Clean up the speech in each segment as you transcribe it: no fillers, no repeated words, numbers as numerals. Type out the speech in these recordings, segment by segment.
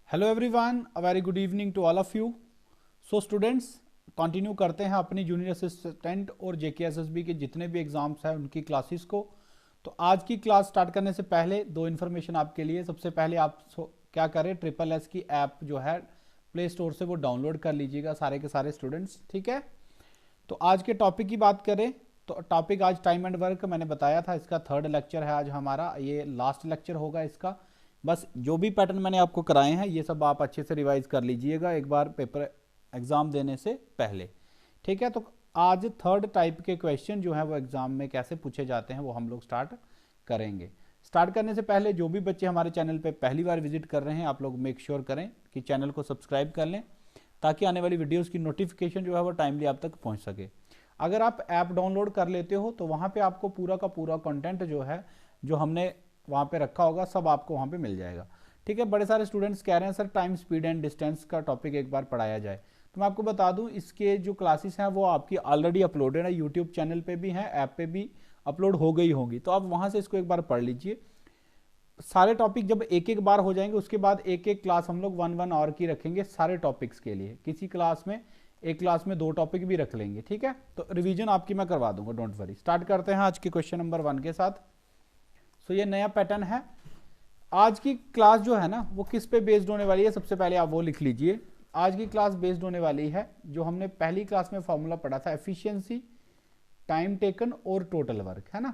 Hello everyone, a very good evening to all of you. So students, continue करते हैं अपनी junior assistant और JKSSB के जितने भी एग्जाम्स हैं उनकी क्लासेस को। तो आज की क्लास स्टार्ट करने से पहले दो इन्फॉर्मेशन आपके लिए। सबसे पहले आप क्या करें, ट्रिपल एस की ऐप जो है प्ले स्टोर से वो डाउनलोड कर लीजिएगा सारे के सारे स्टूडेंट्स, ठीक है। तो आज के टॉपिक की बात करें तो टॉपिक आज टाइम एंड वर्क मैंने बताया था, इसका थर्ड लेक्चर है आज हमारा, ये लास्ट लेक्चर होगा इसका। बस जो भी पैटर्न मैंने आपको कराए हैं ये सब आप अच्छे से रिवाइज कर लीजिएगा एक बार पेपर एग्ज़ाम देने से पहले, ठीक है। तो आज थर्ड टाइप के क्वेश्चन जो है वो एग्ज़ाम में कैसे पूछे जाते हैं वो हम लोग स्टार्ट करेंगे। स्टार्ट करने से पहले जो भी बच्चे हमारे चैनल पे पहली बार विजिट कर रहे हैं आप लोग मेक श्योर करें कि चैनल को सब्सक्राइब कर लें ताकि आने वाली वीडियोस की नोटिफिकेशन जो है वो टाइमली आप तक पहुंच सके। अगर आप ऐप डाउनलोड कर लेते हो तो वहाँ पे आपको पूरा का पूरा कंटेंट जो है जो हमने वहाँ पे रखा होगा सब आपको वहाँ पे मिल जाएगा, ठीक है। बड़े सारे स्टूडेंट्स कह रहे हैं sir time speed and distance का टॉपिक एक बार पढ़ाया जाए, तो मैं आपको बता दूं इसके जो क्लासेस हैं वो आपकी ऑलरेडी अपलोडेड है, यूट्यूब चैनल पे भी हैं, ऐप पे भी अपलोड हो गई होंगी, तो आप वहाँ से इसको एक बार पढ़ लीजिए। सारे टॉपिक जब एक एक बार हो जाएंगे उसके बाद एक एक क्लास हम लोग 1 आवर की रखेंगे सारे टॉपिक्स के लिए। किसी क्लास में एक क्लास में 2 टॉपिक भी रख लेंगे, ठीक है। तो रिवीजन आपकी मैं करवा दूंगा, डोंट वरी। स्टार्ट करते हैं आज के क्वेश्चन नंबर 1 के साथ। सो ये नया पैटर्न है। आज की क्लास जो है ना वो किस पे बेस्ड होने वाली है, सबसे पहले आप वो लिख लीजिए। आज की क्लास बेस्ड होने वाली है जो हमने पहली क्लास में फॉर्मूला पढ़ा था, एफिशिएंसी, टाइम टेकन और टोटल वर्क, है ना।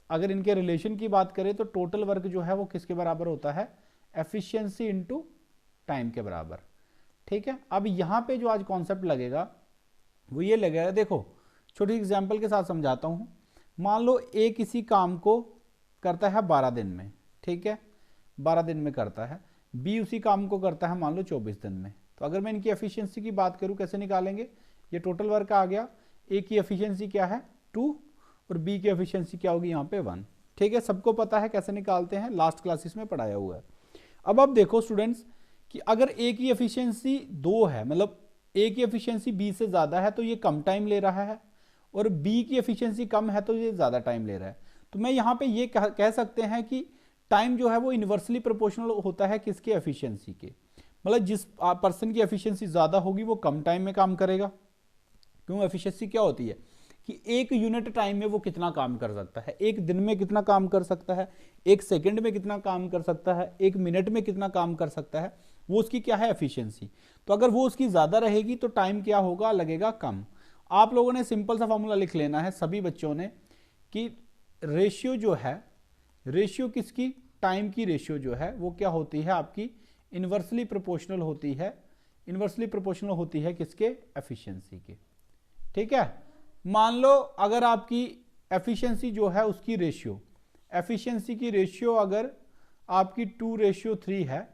अगर इनके रिलेशन की बात करें तो टोटल वर्क जो है वो किसके बराबर होता है, एफिशिएंसी इनटू टाइम के बराबर, ठीक है। अब यहाँ पे जो आज कॉन्सेप्ट लगेगा वो ये लगेगा, देखो छोटी एग्जाम्पल के साथ समझाता हूँ। मान लो ए किसी काम को करता है 12 दिन में, ठीक है, 12 दिन में करता है। बी उसी काम को करता है मान लो 24 दिन में। तो अगर मैं इनकी एफिशिएंसी की बात करूं कैसे निकालेंगे, ये टोटल वर्क आ गया, ए की एफिशिएंसी क्या है 2 और बी की एफिशिएंसी क्या होगी यहाँ पे 1, ठीक है। सबको पता है कैसे निकालते हैं, लास्ट क्लासेस में पढ़ाया हुआ है। अब आप देखो स्टूडेंट्स कि अगर ए की एफिशिएंसी 2 है, मतलब ए की एफिशिएंसी बी से ज़्यादा है तो ये कम टाइम ले रहा है, और बी की एफिशिएंसी कम है तो ये ज़्यादा टाइम ले रहा है। तो मैं यहाँ पे ये कह सकते हैं कि टाइम जो है वो इन्वर्सली प्रोपोर्शनल होता है किसके, एफिशिएंसी के। मतलब जिस पर्सन की एफिशिएंसी ज़्यादा होगी वो कम टाइम में काम करेगा। क्यों, एफिशिएंसी क्या होती है कि एक यूनिट टाइम में वो कितना काम कर सकता है, एक दिन में कितना काम कर सकता है, एक सेकंड में कितना काम कर सकता है, एक मिनट में कितना काम कर सकता है, वो उसकी क्या है, एफिशिएंसी। तो अगर वो उसकी ज़्यादा रहेगी तो टाइम क्या होगा, लगेगा कम। आप लोगों ने सिंपल सा फॉर्मूला लिख लेना है सभी बच्चों ने कि रेशियो जो है, रेशियो किसकी, टाइम की रेशियो जो है वो क्या होती है आपकी, इन्वर्सली प्रोपोर्शनल होती है। इन्वर्सली प्रोपोर्शनल होती है किसके, एफिशिएंसी के, ठीक है। मान लो अगर आपकी एफिशिएंसी जो है उसकी रेशियो, एफिशिएंसी की रेशियो अगर आपकी 2:3 है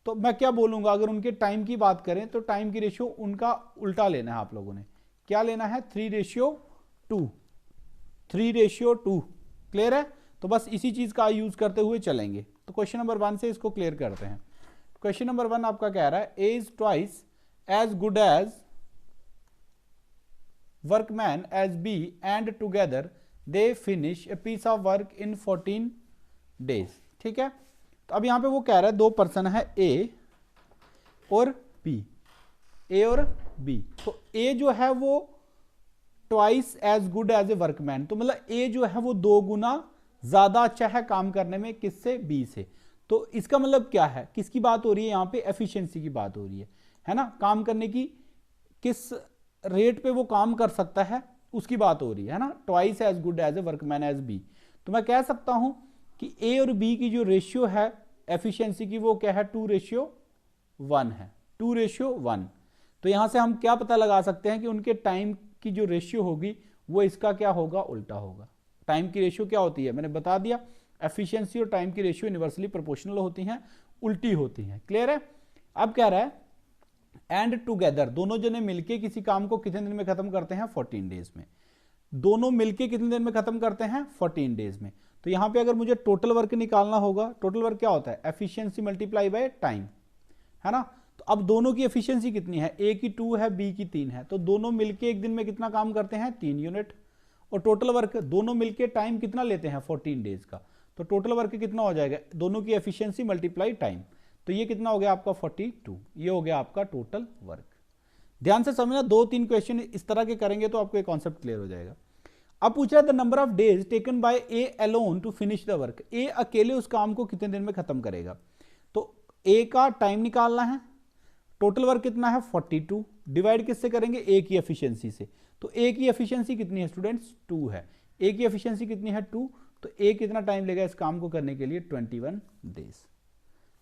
तो मैं क्या बोलूंगा, अगर उनके टाइम की बात करें तो टाइम की रेशियो उनका उल्टा लेना है। आप लोगों ने क्या लेना है, 3:2, 3:2, क्लियर है। तो बस इसी चीज का यूज करते हुए चलेंगे। तो क्वेश्चन नंबर 1 से इसको क्लियर करते हैं। क्वेश्चन नंबर 1 आपका कह रहा है, A is twice as good as workman as B and together they finish a piece of work in 14 days, ठीक है। तो अब यहां पे वो कह रहा है 2 पर्सन है ए और बी, ए और बी। तो ए जो है वो twice as good as a workman, तो मतलब ए जो है वो 2 गुना ज्यादा अच्छा है काम करने में किससे, बी से। तो इसका मतलब क्या है, किसकी बात हो रही है यहाँ पे, एफिशिएंसी की बात हो रही है ना। काम करने की किस रेट पे वो काम कर सकता है उसकी बात हो रही है ना। Twice as good as a workman as B, तो मैं कह सकता हूं कि ए और बी की जो रेशियो है एफिशिएंसी की वो क्या है, 2:1 है, 2:1। तो यहां से हम क्या पता लगा सकते हैं कि उनके टाइम की जो रेशियो होगी वो इसका क्या होगा, उल्टा होगा। टाइम की रेशियो क्या होती है, मैंने बता दिया, एफिशिएंसी और टाइम की रेशियो यूनिवर्सली प्रोपोर्शनल होती हैं, उल्टी होती हैं, क्लियर है। अब कह रहा है एंड टुगेदर, दोनों जने मिलके किसी काम को कितने दिन में खत्म करते हैं, 14 डेज में। दोनों मिलके कितने दिन में खत्म करते हैं, 14 डेज में। तो यहां पे अगर मुझे टोटल वर्क निकालना होगा, टोटल वर्क क्या होता है, एफिशिएंसी मल्टीप्लाई बाय टाइम, है ना। तो अब दोनों की एफिशिएंसी कितनी है, ए की 2 है, बी की 3 है, तो दोनों मिलके एक दिन में कितना काम करते हैं, 3 यूनिट। और टोटल वर्क दोनों मिलके टाइम कितना लेते हैं, 14 डेज का। तो टोटल वर्क कितना हो जाएगा, दोनों की एफिशिएंसी मल्टीप्लाई टाइम। तो ये कितना हो गया आपका 42, ये हो गया आपका टोटल वर्क। ध्यान से समझना, 2-3 क्वेश्चन इस तरह के करेंगे तो आपको ये कॉन्सेप्ट क्लियर हो जाएगा। अब पूछ रहा है the number of days taken by A alone to finish the work, A अकेले उस काम को कितने दिन में खत्म करेगा। तो ए का टाइम निकालना है, टोटल वर्क कितना है 42, डिवाइड किससे करेंगे, ए की एफिशिएंसी से। तो ए की एफिशिएंसी कितनी है स्टूडेंट्स 2 है, ए की एफिशिएंसी कितनी है 2, तो ए कितना टाइम लेगा इस काम को करने के लिए 21 डेज।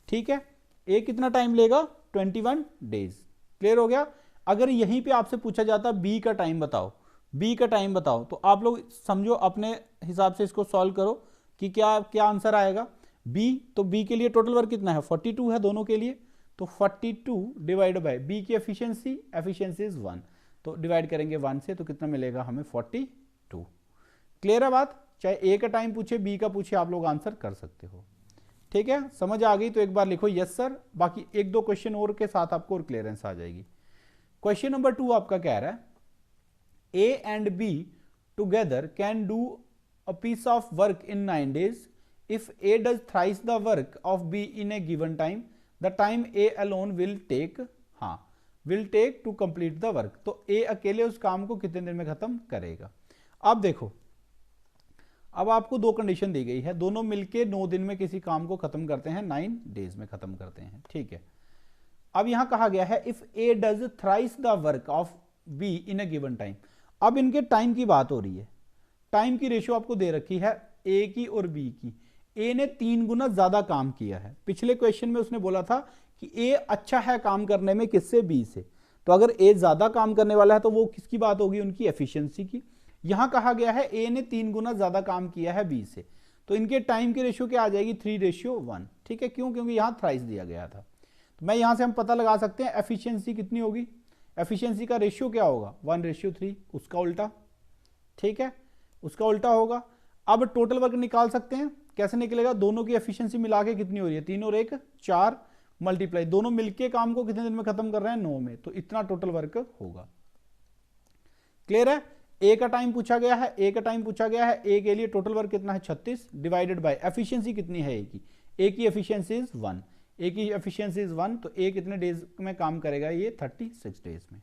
ठीक है, ए कितना टाइम लेगा 21 डेज। क्लियर हो गया। अगर यहीं पे आपसे पूछा जाता बी का टाइम बताओ, बी का टाइम बताओ, तो आप लोग समझो अपने हिसाब से इसको सॉल्व करो कि क्या क्या आंसर आएगा। बी, तो बी के लिए टोटल वर्क कितना है 42 है दोनों के लिए, तो 42 डिवाइड बाय बी की एफिशिएंसी इज 1, तो डिवाइड करेंगे 1 से, तो कितना मिलेगा हमें 42। क्लियर है बात। चाहे ए का टाइम पूछे बी का पूछे, आप लोग आंसर कर सकते हो। ठीक है, समझ आ गई तो एक बार लिखो यस सर, बाकी 1-2 क्वेश्चन और के साथ आपको और क्लियरेंस आ जाएगी। क्वेश्चन नंबर 2 आपका कह रहा है A and B together can do a piece of work in 9 days. If A does thrice the work of B in a given time, the time A alone will take to complete the work. तो A अकेले उस काम को कितने दिन में खत्म करेगा। अब देखो, अब आपको 2 कंडीशन दी गई है, दोनों मिलके 9 दिन में किसी काम को खत्म करते हैं, 9 डेज में खत्म करते हैं। ठीक है, अब यहां कहा गया है if A does thrice the work of B in a given time। अब इनके टाइम की बात हो रही है, टाइम की रेशियो आपको दे रखी है ए की और बी की। ए ने 3 गुना ज्यादा काम किया है, पिछले क्वेश्चन में उसने बोला था कि ए अच्छा है काम करने में किससे, बी से। तो अगर ए ज्यादा काम करने वाला है तो वो किसकी बात होगी, उनकी एफिशिएंसी की। यहां कहा गया है ए ने 3 गुना ज्यादा काम किया है बी से, तो इनके टाइम की रेशियो क्या आ जाएगी 3:1। ठीक है, क्यों, क्योंकि यहां थ्राइस दिया गया था। तो मैं यहां से हम पता लगा सकते हैं एफिशिएंसी कितनी होगी, एफिशिएंसी का रेशियो क्या होगा 1:3, उसका उल्टा। ठीक है, उसका उल्टा होगा। अब टोटल वर्क निकाल सकते हैं, कैसे निकलेगा, दोनों की एफिशिएंसी मिला के कितनी हो रही है 3 और 1 4, मल्टीप्लाई दोनों मिलके काम को कितने दिन में खत्म कर रहे हैं 9 में, तो इतना टोटल वर्क होगा। क्लियर है। ए का टाइम पूछा गया है, ए का टाइम पूछा गया है, ए के लिए टोटल वर्क कितना है 36 डिवाइडेड बाय एफिशिएंसी कितनी है ए की एफिशिएंसी इज 1, ए की एफिशिएंसी इज 1, तो ए कितने डेज में काम करेगा, ये 36 डेज में।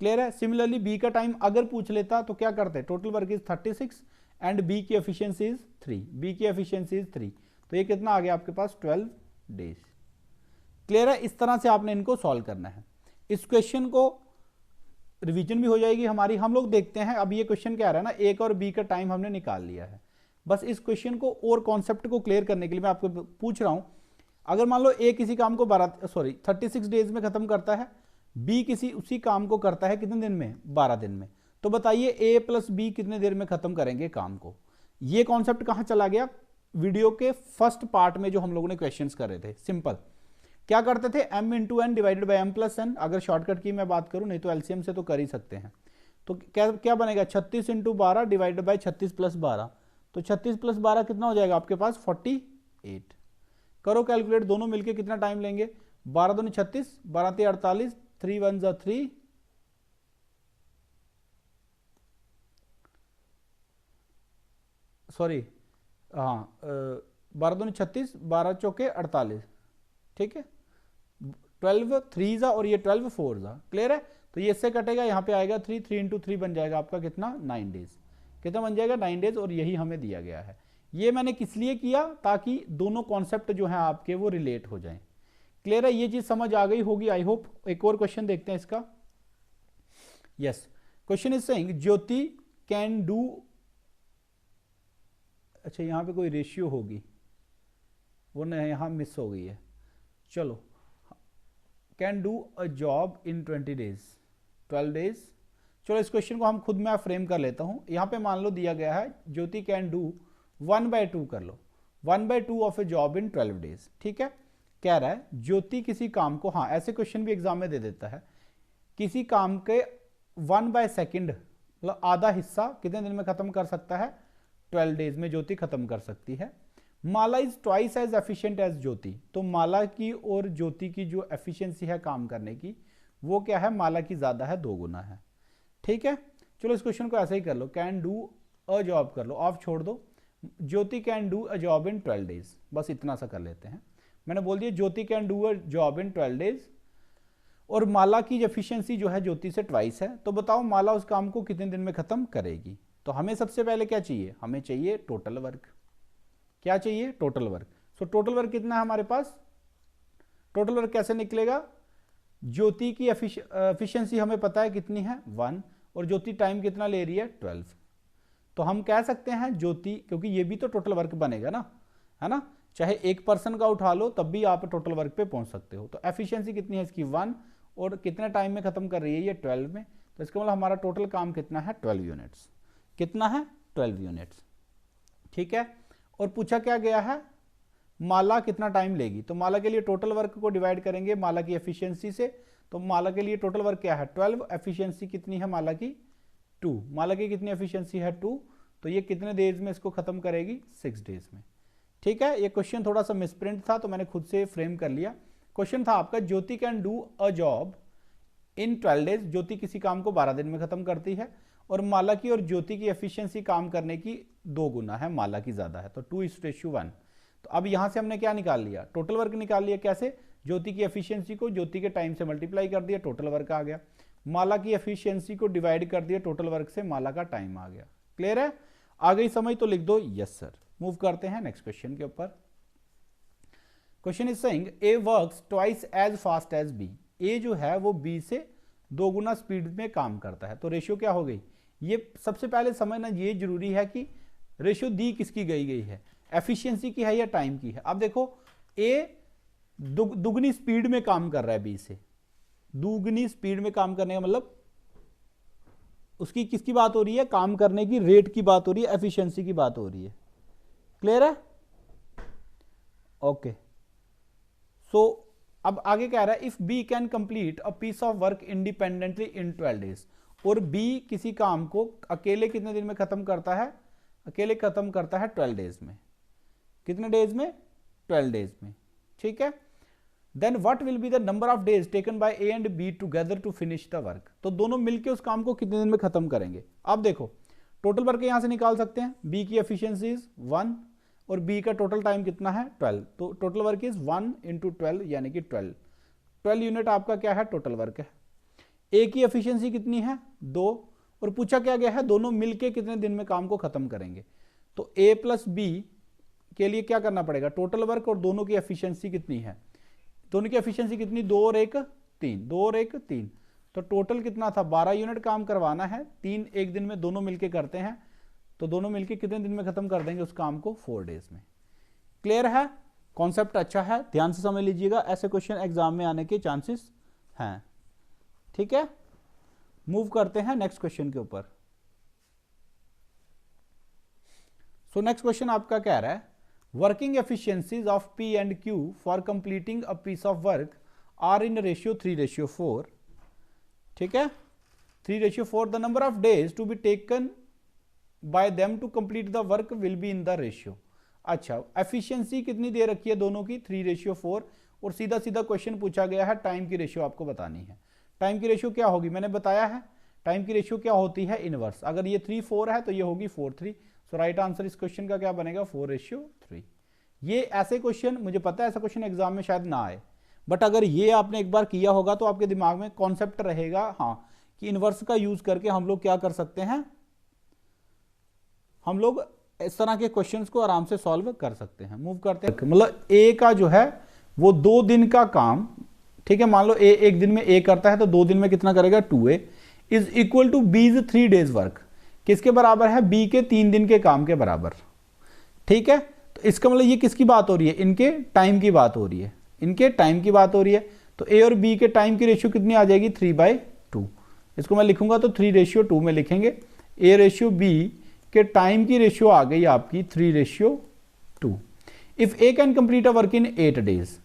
क्लियर है। सिमिलरली बी का टाइम अगर पूछ लेता तो क्या करते, total work is 36 and B की एफिशिएंसी इज 3, बी की एफिशिएंसी इज 3, तो ये कितना आ गया आपके पास 12 डेज। क्लियर है। इस तरह से आपने इनको सॉल्व करना है। इस क्वेश्चन को रिवीजन भी हो जाएगी हमारी। हम लोग देखते हैं अब ये क्वेश्चन क्या आ रहा है ना, ए और बी का टाइम हमने निकाल लिया है। बस इस क्वेश्चन को और कॉन्सेप्ट को क्लियर करने के लिए मैं आपको पूछ रहा हूं, अगर मान लो ए किसी काम को 36 डेज में खत्म करता है, बी किसी उसी काम को करता है कितने दिन में 12 दिन में, तो बताइए ए प्लस बी कितने देर में खत्म करेंगे काम को। ये कॉन्सेप्ट कहां चला गया, वीडियो के फर्स्ट पार्ट में जो हम लोगों ने क्वेश्चंस करे थे। सिंपल क्या करते थे, m into N divided by m plus N. अगर शॉर्टकट की मैं बात करूं, नहीं तो एलसीएम से तो कर ही सकते हैं। तो क्या क्या बनेगा 36 इंटू 12 डिवाइडेड बाई 36 प्लस 12, तो 36 प्लस 12 कितना हो जाएगा आपके पास 48। करो कैलकुलेट, दोनों मिलके कितना टाइम लेंगे, 12 दूनी 36, 12 3 48, 3 1 जा 3, सॉरी हाँ 12 दूनी 36, 12 चौके 48। ठीक है, 12 3 जा और ये 12 4 जा। क्लियर है। तो ये इससे कटेगा, यहाँ पे आएगा 3 इंटू 3 बन जाएगा आपका कितना 9 डेज। कितना बन जाएगा 9 डेज, और यही हमें दिया गया है। ये मैंने किस लिए किया, ताकि दोनों कॉन्सेप्ट जो हैं आपके वो रिलेट हो जाएं। क्लियर है, ये चीज समझ आ गई होगी आई होप। एक और क्वेश्चन देखते हैं इसका। Yes, question is saying Jyoti can do, अच्छा यहां पे कोई रेशियो होगी, वो नहीं यहां मिस हो गई है। चलो, can do a job in 20 days 12 days. चलो इस क्वेश्चन को हम खुद में फ्रेम कर लेता हूं। यहां पे मान लो दिया गया है ज्योति कैन डू 1/2 कर लो, 1/2 of A job in 12 days. ठीक है, कह रहा है ज्योति किसी काम को, हाँ ऐसे क्वेश्चन भी एग्जाम में दे देता है, किसी काम के 1/2 मतलब आधा हिस्सा कितने दिन में खत्म कर सकता है 12 डेज में ज्योति खत्म कर सकती है। Mala is twice as efficient as Jyoti, तो माला की और ज्योति की जो एफिशिएंसी है काम करने की वो क्या है, माला की ज्यादा है, 2 गुना है। ठीक है, चलो इस क्वेश्चन को ऐसे ही कर लो, कैन डू अ जॉब कर लो, ऑफ छोड़ दो, Jyoti can do a job in 12 days, बस इतना सा कर लेते हैं। मैंने बोल दिया Jyoti can do a job in 12 days, और माला की एफिशिएंसी जो है ज्योति से ट्वाइस है, तो बताओ माला उस काम को कितने दिन में खत्म करेगी। तो हमें सबसे पहले क्या चाहिए, हमें चाहिए टोटल वर्क। क्या चाहिए, टोटल वर्क। सो टोटल वर्क कितना है हमारे पास, टोटल वर्क कैसे निकलेगा, ज्योति की एफिशिएंसी हमें पता है कितनी है 1, और ज्योति टाइम कितना ले रही है 12। तो हम कह सकते हैं ज्योति, क्योंकि ये भी तो टोटल वर्क बनेगा ना, है ना, चाहे एक पर्सन का उठा लो तब भी आप टोटल वर्क पे पहुंच सकते हो। तो एफिशिएंसी कितनी है इसकी 1, और कितने टाइम में खत्म कर रही है ये 12 में, तो इसका मतलब हमारा टोटल काम कितना है 12 यूनिट्स। कितना है 12 यूनिट्स, ठीक है। और पूछा क्या गया है, माला कितना टाइम लेगी, तो माला के लिए टोटल वर्क को डिवाइड करेंगे माला की एफिशिएंसी से, तो माला के लिए टोटल वर्क क्या है 12, एफिशिएंसी कितनी है माला की 2, माला की कितनी एफिशिएंसी है 2, तो ये कितने डेज में इसको खत्म करेगी 6 डेज में, ठीक है। ये क्वेश्चन थोड़ा सा मिसप्रिंट था तो मैंने खुद से फ्रेम कर लिया। क्वेश्चन था आपका Jyoti can do a job in 12 days, Jyoti किसी काम को 12 दिन में खत्म करती है, और माला की और ज्योति की एफिशिएंसी काम करने की 2 गुना है, माला की ज्यादा है, तो 2:1। तो अब यहां से हमने क्या निकाल लिया, टोटल वर्क निकाल लिया। कैसे, ज्योति की एफिशिएंसी को ज्योति के टाइम से मल्टीप्लाई कर दिया, टोटल वर्क आ गया। माला की एफिशिएंसी को डिवाइड कर दिया टोटल वर्क से, माला का टाइम आ गया। क्लियर है, आ गई समझ, तो लिख दो यस सर। मूव करते हैं नेक्स्ट क्वेश्चन के ऊपर। Question is saying A works twice as fast as B, A जो है वो बी से 2 गुना स्पीड में काम करता है, तो रेशियो क्या हो गई, ये सबसे पहले समझना ये जरूरी है कि रेशियो दी किसकी गई है, एफिशिएंसी की है या टाइम की है। अब देखो ए दुगनी स्पीड में काम कर रहा है बी से, दुगनी स्पीड में काम करने का मतलब उसकी किसकी बात हो रही है, काम करने की रेट की बात हो रही है, एफिशिएंसी की बात हो रही है। क्लियर है, ओके। सो अब आगे कह रहा है if B can complete a piece of work independently in 12 days, और बी किसी काम को अकेले कितने दिन में खत्म करता है, अकेले खत्म करता है 12 डेज में। कितने डेज में, 12 डेज में, ठीक है। Then what will be the number of days taken by A and B together to finish the work, तो दोनों मिलकर उस काम को कितने दिन में खत्म करेंगे। अब देखो टोटल वर्क यहां से निकाल सकते हैं, बी की एफिशिएंसी इज 1 और बी का टोटल टाइम कितना है 12, तो टोटल वर्क इज 1 × 12 यानी कि 12 यूनिट आपका क्या है टोटल वर्क है। ए की एफिशिएंसी कितनी है 2, और पूछा क्या गया है दोनों मिलके कितने दिन में काम को खत्म करेंगे, तो ए प्लस बी के लिए क्या करना पड़ेगा, टोटल वर्क और दोनों की एफिशिएंसी कितनी है, दोनों की एफिशिएंसी कितनी 2 और 1 3, 2 और 1 3, तो टोटल कितना था 12 यूनिट काम करवाना है, 3 एक दिन में दोनों मिलके करते हैं, तो दोनों मिलके कितने दिन में खत्म कर देंगे उस काम को 4 डेज में। क्लियर है, कॉन्सेप्ट अच्छा है, ध्यान से समझ लीजिएगा, ऐसे क्वेश्चन एग्जाम में आने के चांसेस हैं, ठीक है। मूव करते हैं नेक्स्ट क्वेश्चन के ऊपर। सो नेक्स्ट क्वेश्चन आपका कह रहा है working efficiencies of P and Q for completing a piece of work are in ratio 3:4, ठीक है, 3:4, the number of days to be taken by them to complete the work will be in the ratio. अच्छा, efficiency कितनी दे रखी है दोनों की 3:4, और सीधा सीधा क्वेश्चन पूछा गया है टाइम की रेशियो आपको बतानी है। टाइम की रेशियो क्या होगी, मैंने बताया है टाइम की रेशियो क्या होती है इनवर्स, अगर ये 3:4 है तो ये होगी 4:3, सो राइट आंसर इस क्वेश्चन का क्या बनेगा 4:3। ये ऐसे क्वेश्चन मुझे पता है ऐसा क्वेश्चन एग्जाम में शायद ना आए, बट अगर ये आपने एक बार किया होगा तो आपके दिमाग में कॉन्सेप्ट रहेगा हाँ कि इनवर्स का यूज करके हम लोग क्या कर सकते हैं, हम लोग इस तरह के क्वेश्चंस को आराम से सॉल्व कर सकते हैं। मूव करते हैं, मतलब ए का जो है वो 2 दिन का काम, ठीक है, मान लो ए एक दिन में ए करता है तो 2 दिन में कितना करेगा 2a इज इक्वल टू बीज 3 डेज वर्क, किसके बराबर है बी के 3 दिन के काम के बराबर, ठीक है। तो इसका मतलब ये किसकी बात हो रही है, इनके टाइम की बात हो रही है, इनके टाइम की बात हो रही है, तो ए और बी के टाइम की रेशियो कितनी आ जाएगी 3/2, इसको मैं लिखूंगा तो 3:2 में लिखेंगे, ए रेशियो बी के टाइम की रेशियो आ गई आपकी 3:2। If A can complete a work in 8 days,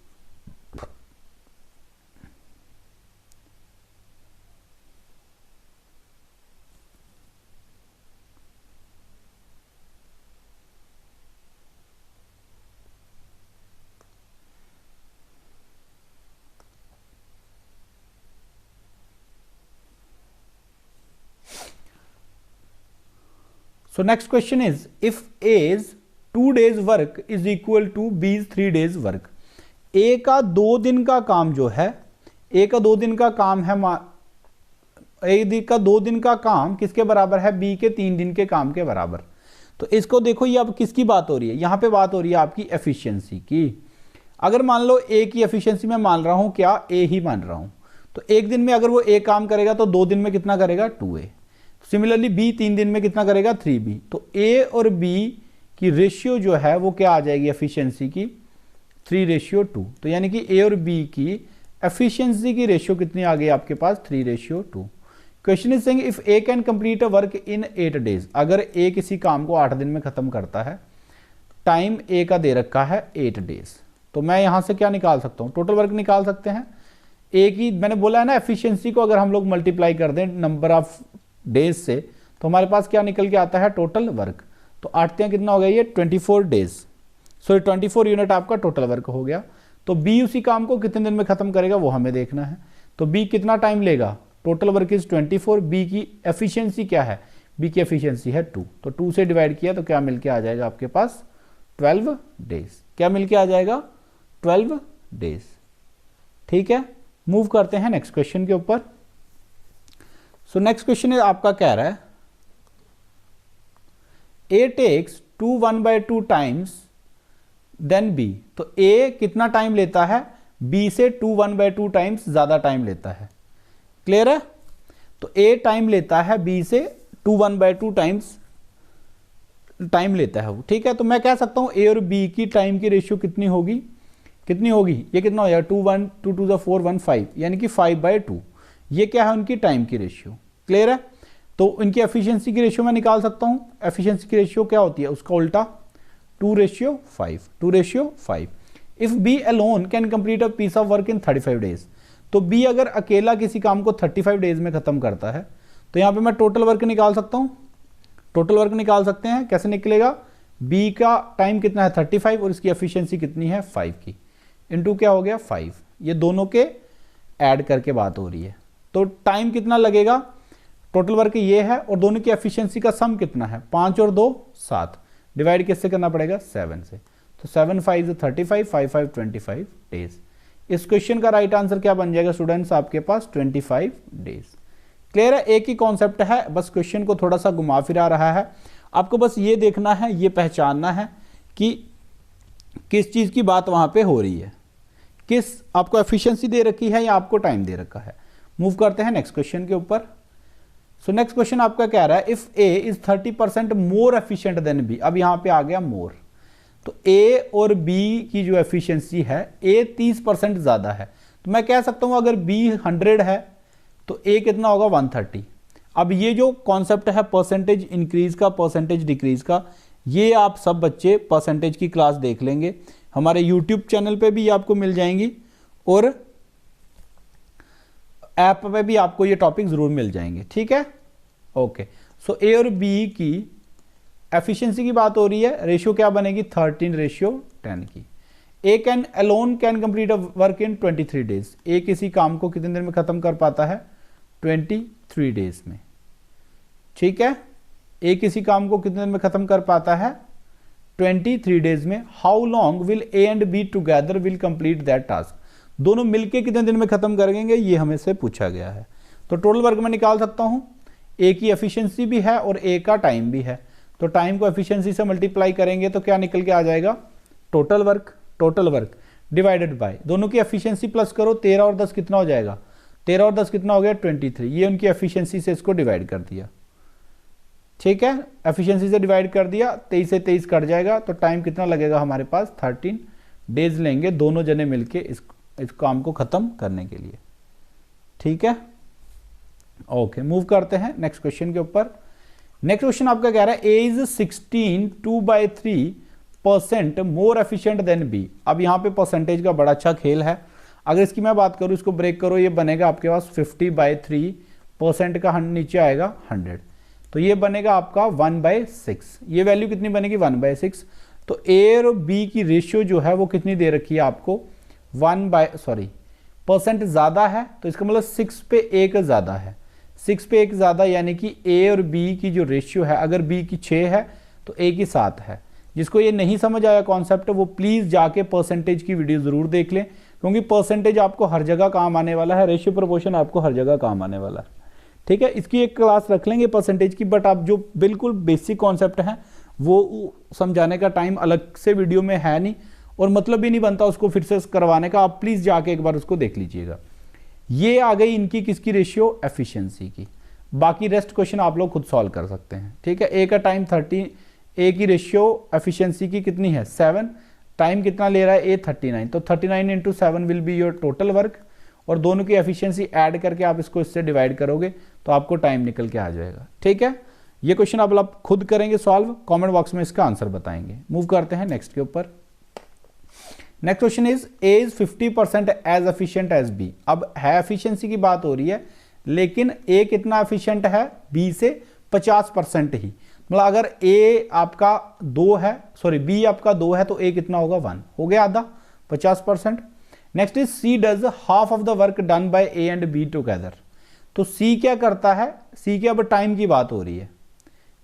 so next question is if A's 2 days work is equal to B's 3 days work, ए का 2 दिन का काम जो है, ए का 2 दिन का काम है, ए का 2 दिन का काम किसके बराबर है, बी के 3 दिन के काम के बराबर। तो इसको देखो, ये अब किसकी बात हो रही है, यहां पे बात हो रही है आपकी एफिशिएंसी की। अगर मान लो ए की एफिशिएंसी मैं मान रहा हूं, क्या ए ही मान रहा हूं, तो एक दिन में अगर वो ए काम करेगा तो 2 दिन में कितना करेगा, 2a। सिमिलरली बी 3 दिन में कितना करेगा, 3b। तो ए और बी की रेशियो जो है वो क्या आ जाएगी एफिशिएंसी की, 3:2। तो यानी कि ए और बी की एफिशिएंसी की रेशियो कितनी आ गई आपके पास, 3:2। Question is saying if A can complete a work in 8 days, अगर ए किसी काम को 8 दिन में खत्म करता है, टाइम ए का दे रखा है 8 डेज, तो मैं यहां से क्या निकाल सकता हूं, टोटल वर्क निकाल सकते हैं। ए की मैंने बोला है ना, एफिशिएंसी को अगर हम लोग मल्टीप्लाई कर दें नंबर ऑफ डेज से, तो हमारे पास क्या निकल के आता है, टोटल वर्क। तो 8 कितना हो गया, ये 24 डेज, सॉरी 24 यूनिट आपका टोटल वर्क हो गया। तो बी उसी काम को कितने दिन में खत्म करेगा वो हमें देखना है। तो बी कितना टाइम लेगा, टोटल वर्क इज 24, बी की एफिशिएंसी क्या है, बी की एफिशिएंसी है 2, तो 2 से डिवाइड किया तो क्या मिलके आ जाएगा आपके पास, 12 डेज। क्या मिलके आ जाएगा, 12 डेज। ठीक है, मूव करते हैं नेक्स्ट क्वेश्चन के ऊपर। सो नेक्स्ट क्वेश्चन आपका कह रहा है ए टेक्स 2 1/2 टाइम्स देन बी। तो ए कितना टाइम लेता है, बी से 2 1/2 टाइम्स ज्यादा टाइम लेता है। क्लियर है, तो ए टाइम लेता है बी से 2 1/2 टाइम्स टाइम लेता है वो। ठीक है, तो मैं कह सकता हूं ए और बी की टाइम की रेशियो कितनी होगी, कितनी होगी, ये कितना हो जाएगा, 2 1 2 2 4 1 5, यानी कि 5/2। ये क्या है उनकी टाइम की रेशियो। क्लियर है, तो इनकी एफिशिएंसी की रेशियो मैं निकाल सकता हूं। एफिशिएंसी की रेशियो क्या होती है, उसका उल्टा 2:5, 2:5। If B alone can complete a piece of work in 35 days, तो बी अगर अकेला किसी काम को 35 डेज में खत्म करता है, तो यहां पे मैं टोटल वर्क निकाल सकता हूं। टोटल वर्क निकाल सकते हैं, कैसे निकलेगा, बी का टाइम कितना है 35 और इसकी एफिशिएंसी कितनी है 5 की, इनटू क्या हो गया 5, ये दोनों के ऐड करके बात हो रही है। तो टाइम कितना लगेगा, टोटल वर्क ये है और दोनों की एफिशिएंसी का सम कितना है, 5 और 2 7, डिवाइड किससे करना पड़ेगा, 7 से। तो 7 5 35, 5 5 25 डेज। इस क्वेश्चन का राइट आंसर क्या बन जाएगा स्टूडेंट्स, आपके पास 25 डेज। क्लियर है, एक ही कॉन्सेप्ट है, बस क्वेश्चन को थोड़ा सा घुमा फिरा रहा है। आपको बस ये देखना है, ये पहचानना है कि किस चीज की बात वहां पे हो रही है, किस आपको एफिशिएंसी दे रखी है या आपको टाइम दे रखा है। मूव करते हैं नेक्स्ट क्वेश्चन के ऊपर। सो नेक्स्ट क्वेश्चन आपका कह रहा है if A is 30% more efficient than B. अब यहां पे आ गया मोर, तो ए और बी की जो एफिशिएंसी है, ए 30% ज्यादा है, तो मैं कह सकता हूं अगर बी 100 है तो ए कितना होगा 130। अब ये जो कॉन्सेप्ट है परसेंटेज इंक्रीज का, परसेंटेज डिक्रीज का, ये आप सब बच्चे परसेंटेज की क्लास देख लेंगे, हमारे यूट्यूब चैनल पे भी आपको मिल जाएंगी और ऐप पे भी आपको ये टॉपिक जरूर मिल जाएंगे। ठीक है, ओके। सो ए और बी की एफिशिएंसी की बात हो रही है, रेशियो क्या बनेगी 13:10 की। A can alone can complete a work in 23 days. A किसी काम को कितने दिन में खत्म कर पाता है, 23 डेज में। ठीक है, ए किसी काम को कितने दिन में खत्म कर पाता है, 23 डेज में। How long will A and B together will complete that task. दोनों मिलके कितने दिन में खत्म करेंगे, ये हमें से पूछा गया है। तो टोटल वर्क में निकाल सकता हूं, ए की एफिशिएंसी भी है और ए का टाइम भी है, तो टाइम को एफिशिएंसी से मल्टीप्लाई करेंगे तो क्या निकल के आ जाएगा, total work. Total work divided by दोनों की एफिशिएंसी प्लस करो, 13 और 10 कितना हो जाएगा, 13 और 10 कितना हो गया 23। ये उनकी एफिशिएंसी से इसको डिवाइड कर दिया। ठीक है, एफिशिएंसी से डिवाइड कर दिया, 23 से 23 कट जाएगा, तो टाइम कितना लगेगा हमारे पास 13 डेज लेंगे दोनों जने मिलके इस काम को खत्म करने के लिए। ठीक है, ओके। मूव करते हैं नेक्स्ट क्वेश्चन के ऊपर। नेक्स्ट क्वेश्चन आपका कह रहा है A is 16 2/3% more efficient than B. अब यहां पे परसेंटेज का बड़ा अच्छा खेल है। अगर इसकी मैं बात करूं, इसको ब्रेक करो, ये बनेगा आपके पास 50/3% का नीचे आएगा 100, तो ये बनेगा आपका 1/6। ये वैल्यू कितनी बनेगी 1/6। तो ए और बी की रेशियो जो है वो कितनी दे रखी है आपको, परसेंट ज्यादा है, तो इसका मतलब 6 पे 1 ज्यादा है, 6 पे 1 ज्यादा, यानी कि ए और बी की जो रेशियो है, अगर बी की 6 है तो ए की 7 है, जिसको ये नहीं समझ आया कॉन्सेप्ट वो प्लीज़ जाके परसेंटेज की वीडियो ज़रूर देख लें, क्योंकि परसेंटेज आपको हर जगह काम आने वाला है, रेशियो प्रोपोर्शन आपको हर जगह काम आने वाला है। ठीक है, इसकी एक क्लास रख लेंगे परसेंटेज की, बट आप जो बिल्कुल बेसिक कॉन्सेप्ट है वो समझाने का टाइम अलग से वीडियो में है नहीं, और मतलब भी नहीं बनता उसको फिर से करवाने का। आप प्लीज़ जाके एक बार उसको देख लीजिएगा। ये आ गई इनकी किसकी रेशियो, एफिशिएंसी की। बाकी रेस्ट क्वेश्चन आप लोग खुद सॉल्व कर सकते हैं। ठीक है, ए का टाइम 30, ए की रेशियो एफिशिएंसी की कितनी है 7, टाइम कितना ले रहा है ए 39, तो 39 into 7 will be your total work, और दोनों की एफिशिएंसी ऐड करके आप इसको इससे डिवाइड करोगे तो आपको टाइम निकल के आ जाएगा। ठीक है, ये क्वेश्चन आप खुद करेंगे सॉल्व, कमेंट बॉक्स में इसका आंसर बताएंगे। मूव करते हैं नेक्स्ट के ऊपर। Next question is A is 50% as efficient as B. अब है एफिशिएंसी की बात हो रही है, लेकिन ए कितना एफिशिएंट है बी से 50% ही। मतलब अगर ए आपका 2 है, सॉरी बी आपका 2 है, तो ए कितना होगा 1, हो गया आधा 50%। Next is C does half of the work done by A and B together. तो सी क्या करता है, सी के अब टाइम की बात हो रही है,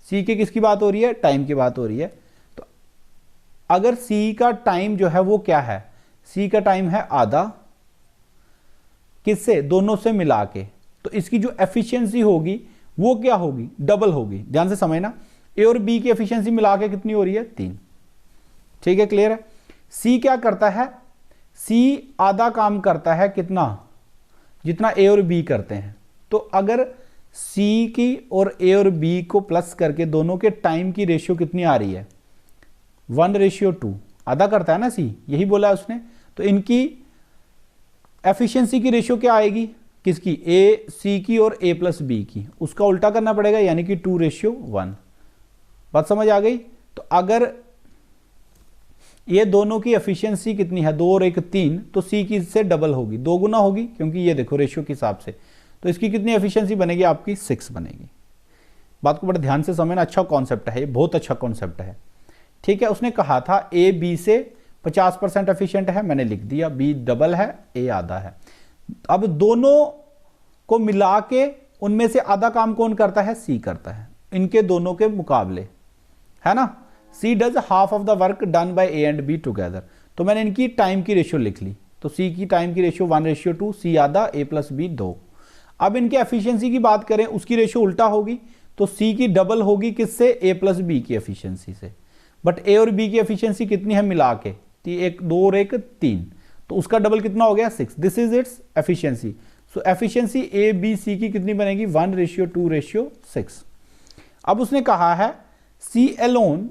सी के किसकी बात हो रही है, टाइम की बात हो रही है। तो अगर सी का टाइम जो है वो क्या है, सी का टाइम है आधा, किससे, दोनों से मिला के, तो इसकी जो एफिशिएंसी होगी वो क्या होगी, डबल होगी। ध्यान से समझना, ए और बी की एफिशिएंसी मिला के कितनी हो रही है 3। ठीक है, क्लियर है। सी क्या करता है, सी आधा काम करता है कितना, जितना ए और बी करते हैं। तो अगर सी की और ए और बी को प्लस करके दोनों के टाइम की रेशियो कितनी आ रही है 1:2, आधा करता है ना सी, यही बोला है उसने। तो इनकी एफिशिएंसी की रेशियो क्या आएगी, किसकी, ए सी की और ए प्लस बी की, उसका उल्टा करना पड़ेगा, यानी कि 2:1। बात समझ आ गई। तो अगर ये दोनों की एफिशिएंसी कितनी है 2 और 1 3, तो सी की इससे डबल होगी, 2 गुना होगी, क्योंकि ये देखो रेशियो के हिसाब से। तो इसकी कितनी एफिशिएंसी बनेगी आपकी 6 बनेगी। बात को बड़े ध्यान से समझना, अच्छा कॉन्सेप्ट है ये, बहुत अच्छा कॉन्सेप्ट है। ठीक है, उसने कहा था ए बी से 50% एफिशिएंट है, मैंने लिख दिया, बी डबल है, ए आधा है। अब दोनों को मिला के उनमें से आधा काम कौन करता है, सी करता है, इनके दोनों के मुकाबले, है ना। C does half of the work done by A and B together. तो मैंने इनकी टाइम की रेशियो लिख ली, तो सी की टाइम की रेशियो 1:2, सी आधा, ए प्लस बी 2। अब इनके एफिशिएंसी की बात करें, उसकी रेशियो उल्टा होगी, तो सी की डबल होगी किससे, ए प्लस बी की एफिशिएंसी से। बट ए और बी की एफिशिएंसी कितनी है मिला के, 2 और 1 3, तो उसका डबल कितना हो गया 6। This is its efficiency. So efficiency A B C की कितनी बनेगी 1:2:6। अब उसने कहा है C alone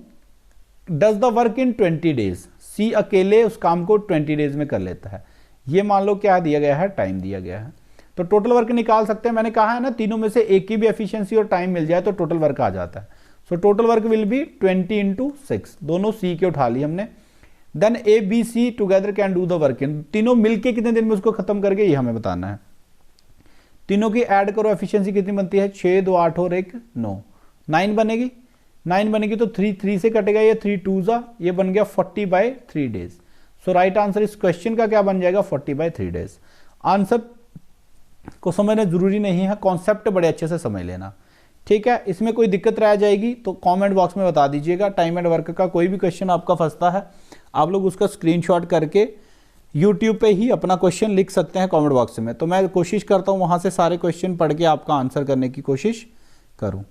does the work in 20 days. C अकेले उस काम को 20 डेज में कर लेता है। ये मान लो क्या दिया गया है, टाइम दिया गया है, तो टोटल वर्क निकाल सकते हैं। मैंने कहा है ना, तीनों में से एक की भी एफिशिएंसी और टाइम मिल जाए तो टोटल वर्क आ जाता है। So total work will be 20 × 6, दोनों सी के उठा लिए हमने। Then A B C together can do the work in, तीनों मिलके कितने दिन में उसको खत्म करके ये हमें बताना है। तीनों की ऐड करो, एफिशिएंसी कितनी बनती है 6 2 8 और 1 9, 9 बनेगी। 9 बनेगी तो 3 से कटेगा, ये 3 2 ये बन गया 40/3 डेज। सो राइट आंसर इस क्वेश्चन का क्या बन जाएगा 40/3 डेज। आंसर को समझना जरूरी नहीं है, कॉन्सेप्ट बड़े अच्छे से समझ लेना। ठीक है, इसमें कोई दिक्कत रह जाएगी तो कमेंट बॉक्स में बता दीजिएगा। टाइम एंड वर्क का कोई भी क्वेश्चन आपका फंसता है, आप लोग उसका स्क्रीनशॉट करके यूट्यूब पे ही अपना क्वेश्चन लिख सकते हैं कमेंट बॉक्स में। तो मैं कोशिश करता हूँ वहाँ से सारे क्वेश्चन पढ़ के आपका आंसर करने की कोशिश करूँ।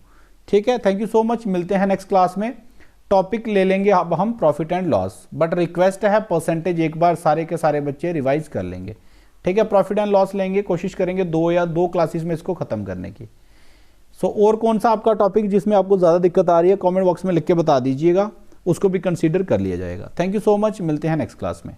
ठीक है, थैंक यू सो मच। मिलते हैं नेक्स्ट क्लास में। टॉपिक ले लेंगे अब हम profit and loss, but request है परसेंटेज एक बार सारे के सारे बच्चे रिवाइज कर लेंगे। ठीक है, प्रॉफिट एंड लॉस लेंगे, कोशिश करेंगे 2 क्लासेस में इसको खत्म करने की। सो और कौन सा आपका टॉपिक जिसमें आपको ज़्यादा दिक्कत आ रही है कमेंट बॉक्स में लिख के बता दीजिएगा, उसको भी कंसीडर कर लिया जाएगा। थैंक यू सो मच, मिलते हैं नेक्स्ट क्लास में।